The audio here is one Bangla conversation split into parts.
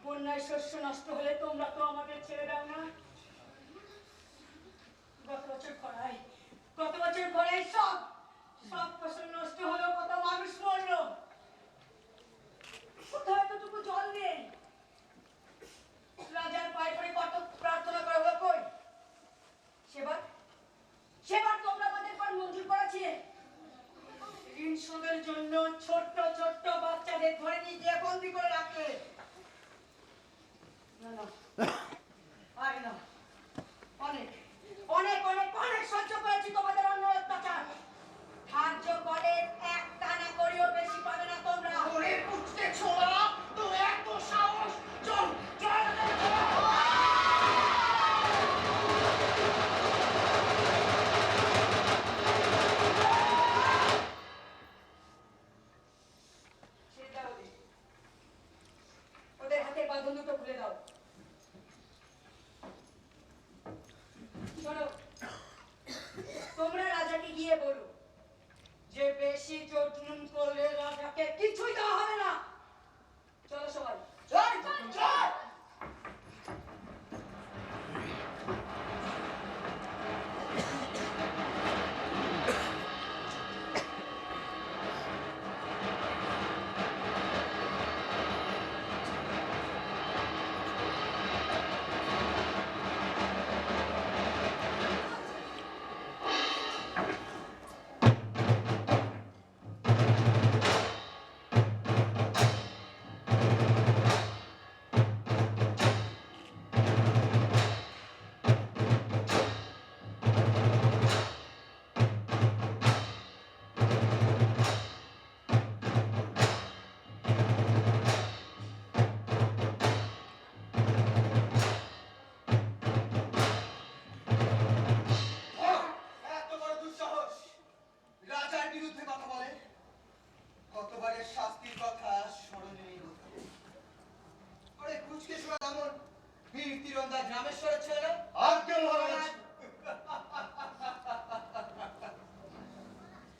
বন্যায় শস্য নষ্ট হলে তোমরা তো আমাদের ছেড়ে দাও না। গত বছর খরায় সব ফসল নষ্ট হলো, কত মানুষ মরলো, কোথাও এতটুকু জল নেই। রাজার পায়ে পড়ে কত প্রার্থনা করা হলো, কই সেবার তোমরা আমাদের পর মঞ্জুর করেছিলে ঋণ শোধের জন্য ছোট্ট ছোট্ট বাচ্চাদের ধরে নিয়ে গিয়ে বন্দি করে রাখলে। অনেক অনেক অনেক অনেক সহ্য করেছি তোমাদের অন্য অত্যাচার। ধার্য বলের এক টানা করিও বেশি পাবে না তোমরা। ওরে পুচকে ছোড়া, তো এত সাহস! চল চল ওদের হাতে বাঁধন দুটো খুলে দাও। শোনো, তোমরা রাজাকে গিয়ে বলো যে বেশি জোর জুলুম করলে রাজাকে কিছুই দেওয়া হবে না। চলো সবাই, চল চল।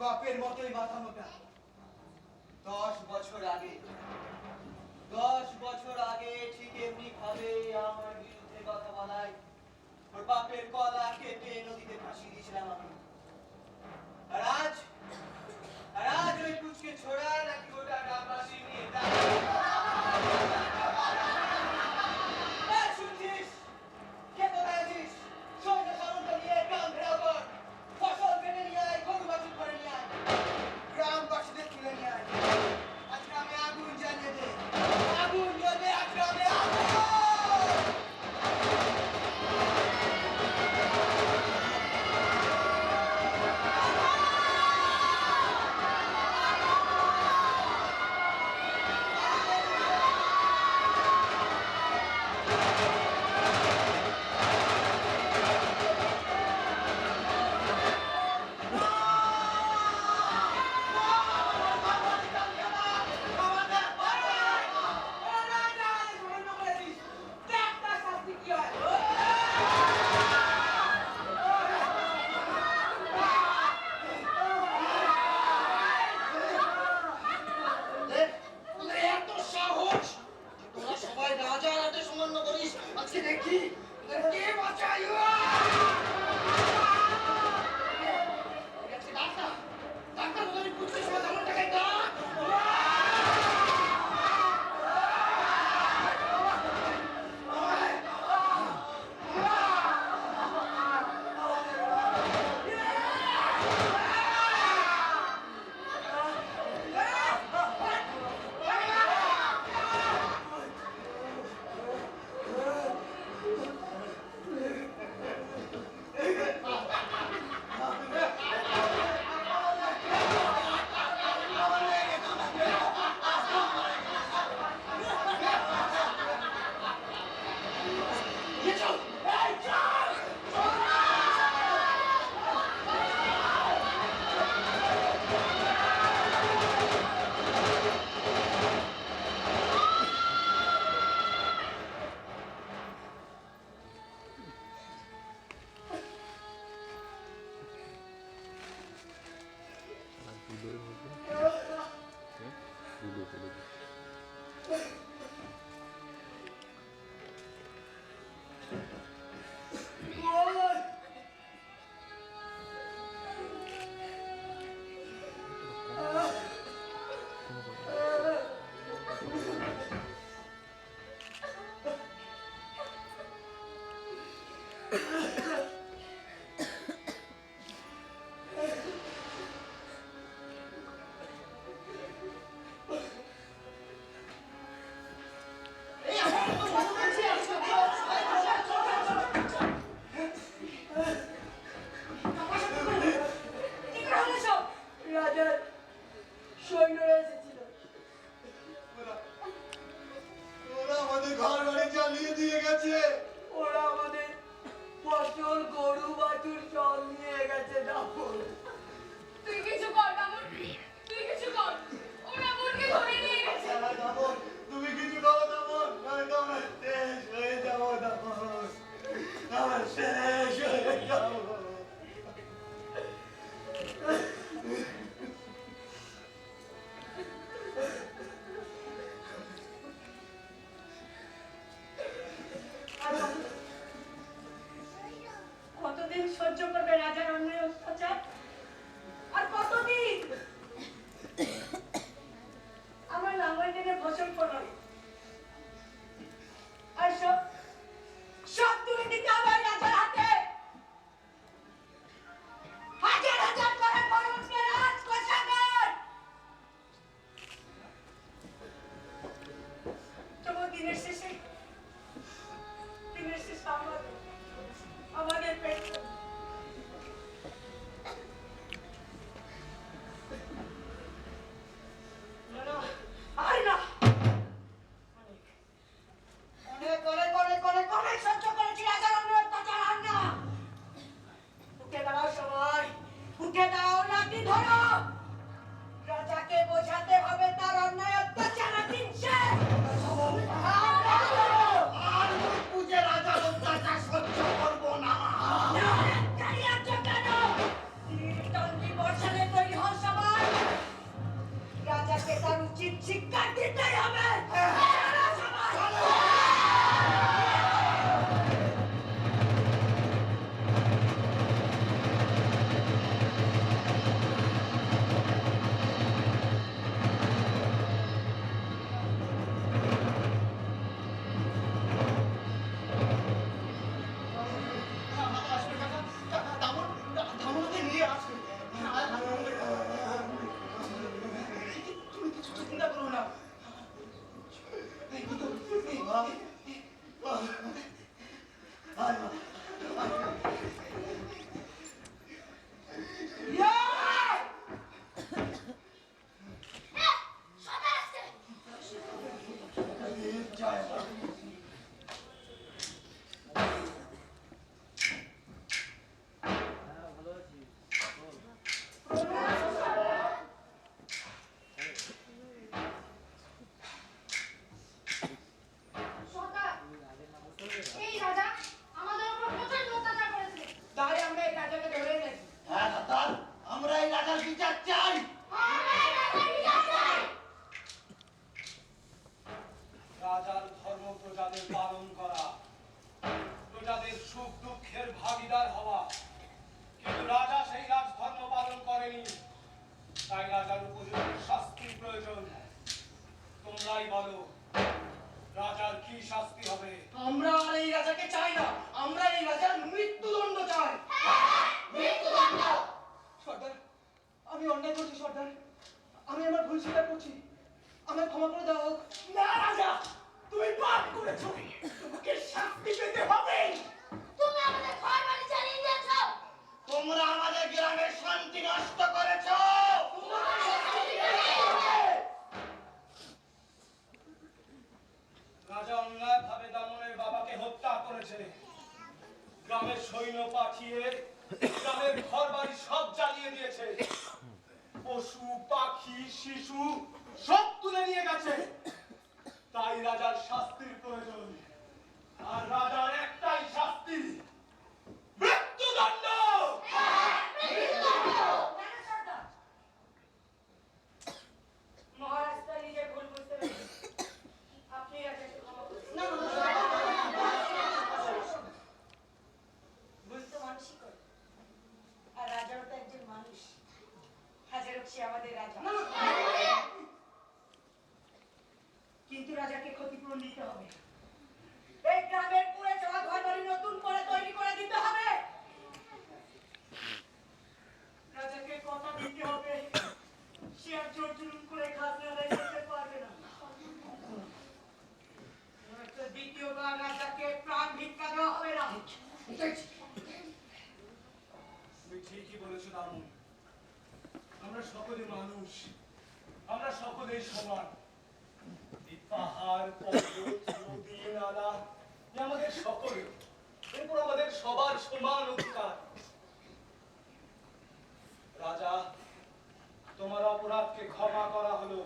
বাপের মতোই মাথা মোটা। 10 বছর আগে ঠিক এমনি ভাবে আমার বিরুদ্ধে কথা বলায় ওর বাপের গলা কেটে নদীতে ভাসিয়ে দিয়েছিলাম আমি। আর আজ ওই কুচকে ছোড়া নাকি গোটা গ্রামবাসী নিয়ে শুনছিস? কে কোথায় আছিস? সৈন্য সামন্ত নিয়ে গ্রাম ঘেরাও কর, ফসল কেটে নিয়ে আয়, গরু বাছুর করে নিয়ে আয়, গ্রামবাসীদের তুলে নিয়ে আয়। আজকে আমি আগুন রাজার সৈন্যরা এসেছিল। ওরা আমাদের ঘর বাড়ি জ্বালিয়ে দিয়ে গেছে। ওরা আমাদের ফসল, গরু, বাছুর সব নিয়ে গেছে। দাপন, তুই কিছু কর দামন, তুই কিছু কর। ওরা মুরগি ধরে নিয়ে গেছে। দামন, তুমি কিছু করো দামন, নয়তো আমরা শেষ হয়ে যাবো দামন, আমরা শেষ হয়ে যাবো। কতদিন সহ্য করবে রাজার অন্যায় অত্যাচার? আর কতদিন? আমার লাঙ্গল টেনে ফসল ফলাবে, আর সব সব তুলে দিতে হবে রাজার হাতে। হাজার হাজার করে বরফকে রাজকোষাগার। তবু দিনের শেষে আমাদের পেট না না, আর না। অনেক সহ্য করেছি রাজার অন্যায় অত্যাচার, আর না। উঠে দাঁড়াও সবাই, উঠে দাঁড়াও, লাঠি ধরো। রাজাকে বোঝাতে হবে তার অন্যায় অত্যাচার দিন শেষ। আর বুঝে রাজার অত্যাচার সহ্য করবো না। রাজাকে তার উচিত শিক্ষা দিতেই হবে। আসবে কাকা, দামন, দামনকে নিয়ে আসবে। তুমি কিছু চিন্তা করো না। এই রাজা আমাদের উপর প্রচন্ড অত্যাচার করেছে। তাই আমরা এই রাজাকে ধরে এনেছি। হ্যাঁ দাদা, আমরা এই রাজার বিচার চাই। রাজার ধর্ম প্রজাদের পালন করা, প্রজাদের সুখ দুঃখের ভাগিদার হওয়া, কিন্তু রাজা সেই রাজধর্ম পালন করেনি। তাই রাজার উপযুক্ত শাস্তির প্রয়োজন। তোমরাই বলো, রাজার কি শাস্তি হবে? আমরা আর এই রাজাকে চাই না, আমরা এই রাজার মৃত্যুদণ্ড চাই। সর্দার, আমি অন্যায় করছি সর্দার, আমি আমার ভুল স্বীকার করছি, আমায় ক্ষমা করে দেওয়া হোক। না রাজা, তুমি পাপ করেছো, তোমাকে শাস্তি পেতে হবে। তুমি আমাদের ঘর বাড়ি জ্বালিয়ে দিয়েছো। তোমরা আমাদের গ্রামের শান্তি নষ্ট করেছো। রাজা অন্যায়ভাবে দামনের বাবাকে হত্যা করেছে। গ্রামের সৈন্য পাঠিয়ে গ্রামের ঘর বাড়ি সব জ্বালিয়ে দিয়েছে। পশু, পাখি, শিশু সব তুলে নিয়ে গেছে। তাই রাজার শাস্তির প্রয়োজন। আর রাজার একটাই শাস্তি, মৃত্যুদণ্ড। মহারাজ তার নিজের ভুল বুঝতে কিন্তু রাজাকে ক্ষতিপূরণ দিতে হবে। এই গ্রামের পুড়ে যাওয়া ঘরবাড়ি নতুন করে তৈরি করে দিতে হবে। রাজাকে কথা দিতে হবে, সে আর জোর জুলুম করে খাজনা আদায় করতে পারবে না। নয়তো দ্বিতীয়বার রাজাকে প্রাণ ভিক্ষা দেওয়া হবে না। তুমি ঠিকই বলেছো দামন। আমরা সকলে মানুষ, আমরা সকলেই সমান। এই পাহাড়, পর্বত, নদী, নালা এ আমাদের সকলে, এরপর আমাদের সবার সমান অধিকার। রাজা, তোমার অপরাধকে ক্ষমা করা হলো,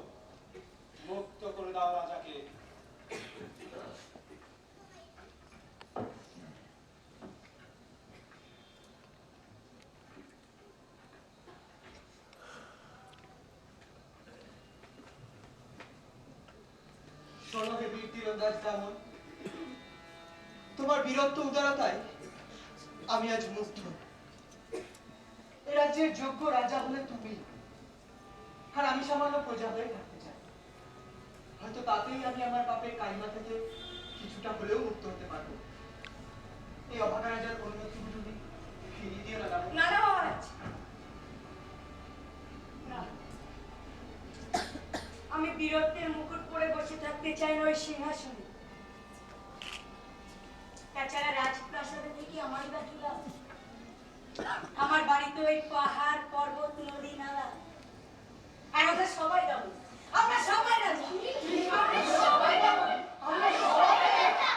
মুক্ত করে দাও রাজাকে। শোনো হে বীর তীরন্দাজ দামন, তোমার বীরত্ব উদারতায় আমি আজ মুগ্ধ। এ রাজ্যের যোগ্য রাজা হলে তুমি, আর আমি সামান্য প্রজা হয়ে থাকতে চাই। হয়তো তাতেই আমি আমার পাপের কালিমা থেকে কিছুটা হলেও মুক্ত হতে পারবো। এই অভাগা রাজার অনুমতিগুলো তুমি ফিরিয়ে দিও না দামন। না না মহারাজ, না, আমি বীরত্বের মুকুট পরে বসে থাকতে চাই না ওই সিংহাসনে। তাছাড়া রাজপ্রাসাদে থেকে আমার বাকি লাভ? আমার বাড়িতে ওই পাহাড়, পর্বত, নদী, নালা, আর ওদের সবাই যাবো। আমরা সবাই রাজা। আমরা সবাই যাবো। আমরা সবাই রাজা।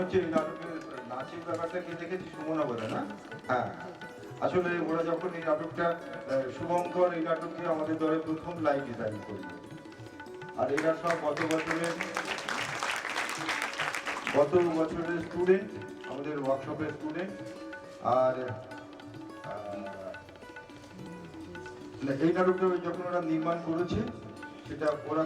হচ্ছে এই নাটকের নাচের ব্যাপারটা কি দেখেছি সুমনা বলে না? হ্যাঁ, আসলে ওরা যখন এই নাটকটা শুভঙ্কর এই নাটককে আমাদের দলে প্রথম লাইভ ডিজাইন করলো, আর এরা সব গত বছরের স্টুডেন্ট, আমাদের ওয়ার্কশপের স্টুডেন্ট। আর এই নাটকটা যখন ওরা নির্মাণ করেছে সেটা ওরা